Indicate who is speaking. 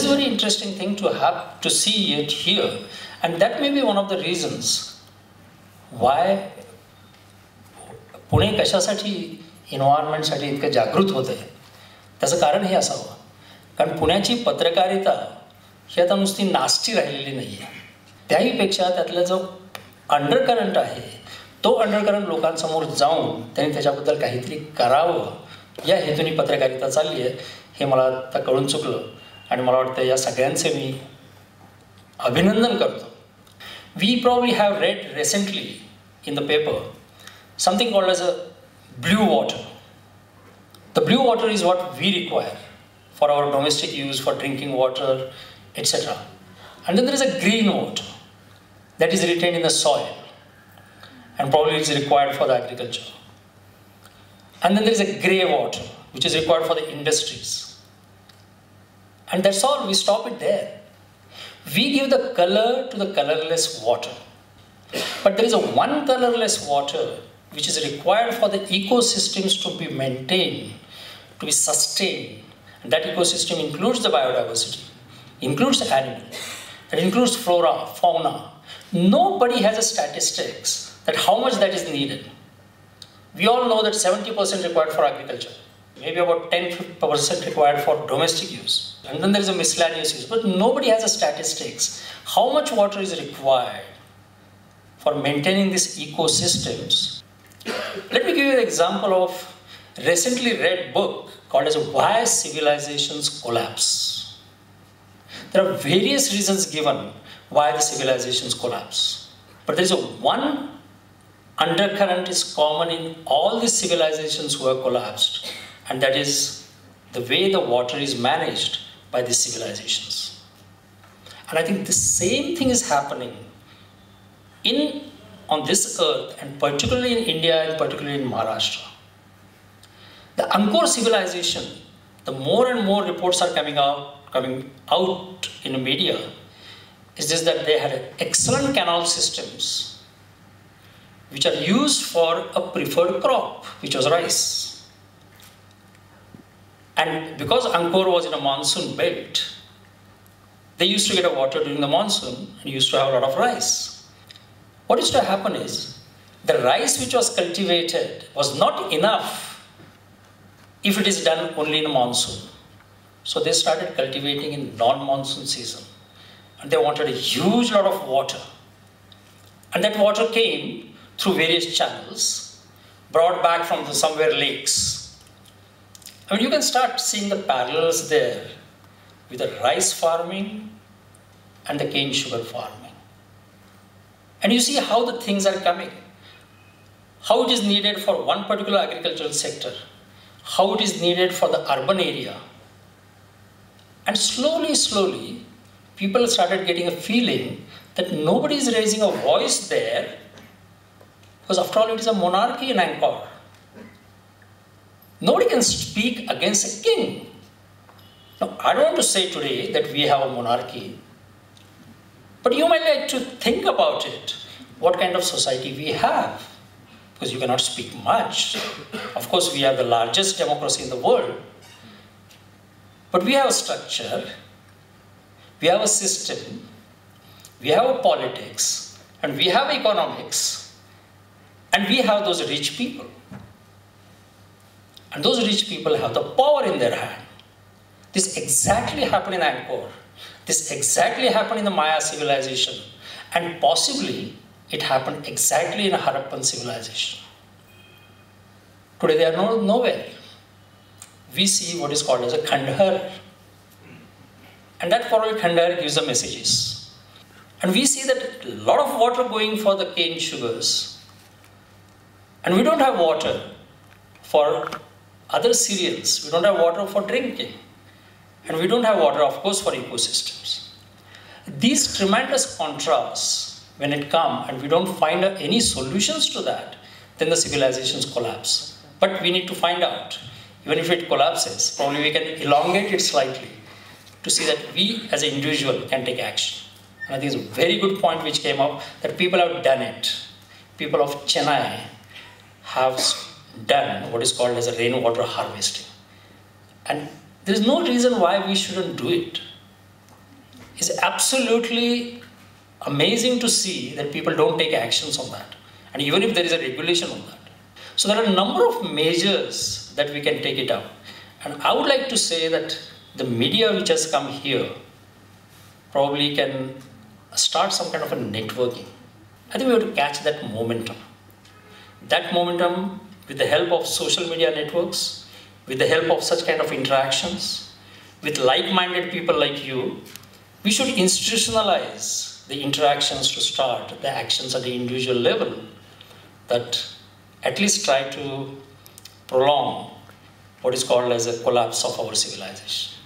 Speaker 1: a very interesting thing to have to see it here, and that may be one of the reasons why Pune कशासाठी एन्व्हायरमेंटसाठी इतकं जागृत होत आहे. त्याचं कारण हे असावं, कारण पुण्याची पत्रकारिता ही आता नुसती नास्ती राहिलेली नाही आहे. त्याहीपेक्षा त्यातला जो अंडरकरंट आहे तो अंडरकरंट लोकांसमोर जाऊन त्यांनी त्याच्याबद्दल काहीतरी करावं या हेतूने पत्रकारिता चालली आहे. हे मला आता कळून चुकलं आणि मला वाटतं या सगळ्यांचे मी अभिनंदन करतो. We probably have read recently in the paper something called as a blue water. The blue water is what we require for our domestic use, for drinking water, etc. And then there is a green water that is retained in the soil and probably is required for the agriculture. And then there is a grey water which is required for the industries. And that's all, we stop it there. We give the color to the colorless water. But there is a one colorless water which is required for the ecosystems to be maintained, to be sustained. And that ecosystem includes the biodiversity, includes the animal, that includes flora, fauna. Nobody has a statistics that how much that is needed. We all know that 70% required for agriculture, maybe about 10% required for domestic use. And then there is a miscellaneous use. But nobody has a statistics. How much water is required for maintaining these ecosystems? Let me give you an example of recently read book called as Why Civilizations Collapse. There are various reasons given why the civilizations collapse. But there is a one undercurrent is common in all the civilizations who have collapsed, and that is the way the water is managed by these civilizations. And I think the same thing is happening on this earth, and particularly in India and particularly in Maharashtra. The Angkor civilization, the more and more reports are coming out in the media, is just that they had excellent canal systems which are used for a preferred crop, which was rice. And because Angkor was in a monsoon belt, they used to get water during the monsoon and used to have a lot of rice. What used to happen is, the rice which was cultivated was not enough if it is done only in monsoon. So they started cultivating in non-monsoon season. And they wanted a huge lot of water. And that water came through various channels, brought back from somewhere lakes. I mean, you can start seeing the parallels there with the rice farming and the cane sugar farming. And you see how the things are coming, how it is needed for one particular agricultural sector, how it is needed for the urban area. And slowly, slowly, people started getting a feeling that nobody is raising a voice there, because after all, it is a monarchy in Angkor. Nobody can speak against a king. Now, I don't want to say today that we have a monarchy, but you might like to think about it, what kind of society we have, because you cannot speak much. Of course, we are the largest democracy in the world, but we have a structure, we have a system, we have a politics, and we have economics, and we have those rich people. And those rich people have the power in their hand. This exactly happened in Angkor. This exactly happened in the Maya civilization. And possibly, it happened exactly in a Harappan civilization. Today, they are nowhere. We see what is called as a Khandhar. And that probably Khandhar gives the messages. And we see that a lot of water going for the cane sugars. And we don't have water for other cereals. We don't have water for drinking. And we don't have water, of course, for ecosystems. These tremendous contrasts, when it comes and we don't find any solutions to that, then the civilizations collapse. But we need to find out, even if it collapses, probably we can elongate it slightly to see that we as an individual can take action. And I think it's a very good point which came up, that people have done it. People of Chennai have done what is called as a rainwater harvesting. And there is no reason why we shouldn't do it. is absolutely amazing to see that people don't take actions on that. And even if there is a regulation on that. So there are a number of measures that we can take it up. And I would like to say that the media which has come here probably can start some kind of a networking. I think we have to catch that momentum. That momentum, with the help of social media networks, with the help of such kind of interactions, with like-minded people like you, we should institutionalize the interactions to start the actions at the individual level that at least try to prolong what is called as a collapse of our civilization.